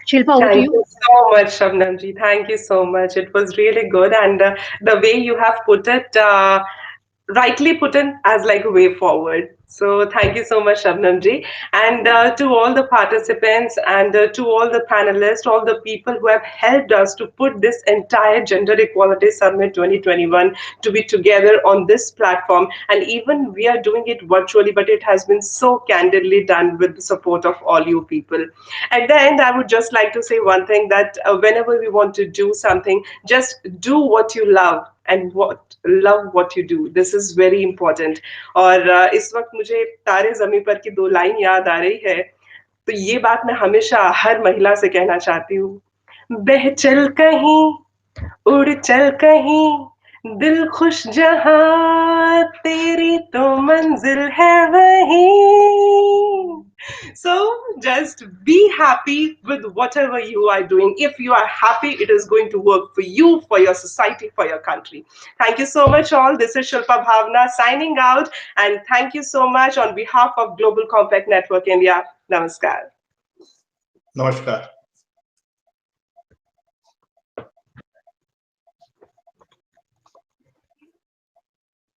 Shilpa, over to Thank you. you so much, Shabnamji. Thank you so much. It was really good, and the way you have put it, rightly put in as like a way forward. So thank you so much, Shabnamji, and to all the participants and to all the panelists, all the people who have helped us to put this entire Gender Equality Summit 2021 to be together on this platform. And even we are doing it virtually, but it has been so candidly done with the support of all you people. At the end, I would just like to say one thing, that whenever we want to do something, just do what you love and love what you do. This is very important. और इस वक्त मुझे तारे ज़मीं पर की 2 line याद आ रही है, तो ये बात मैं हमेशा हर महिला से कहना चाहती हूँ। बह चल कहीं, उड़ चल कहीं, दिल खुश जहाँ, तेरी तो मंजिल है वहीं. So just be happy with whatever you are doing. If you are happy, it is going to work for you, for your society, for your country. Thank you so much all. This is Shilpa Bhavna signing out, and thank you so much on behalf of Global Compact Network India. Namaskar. Namaskar.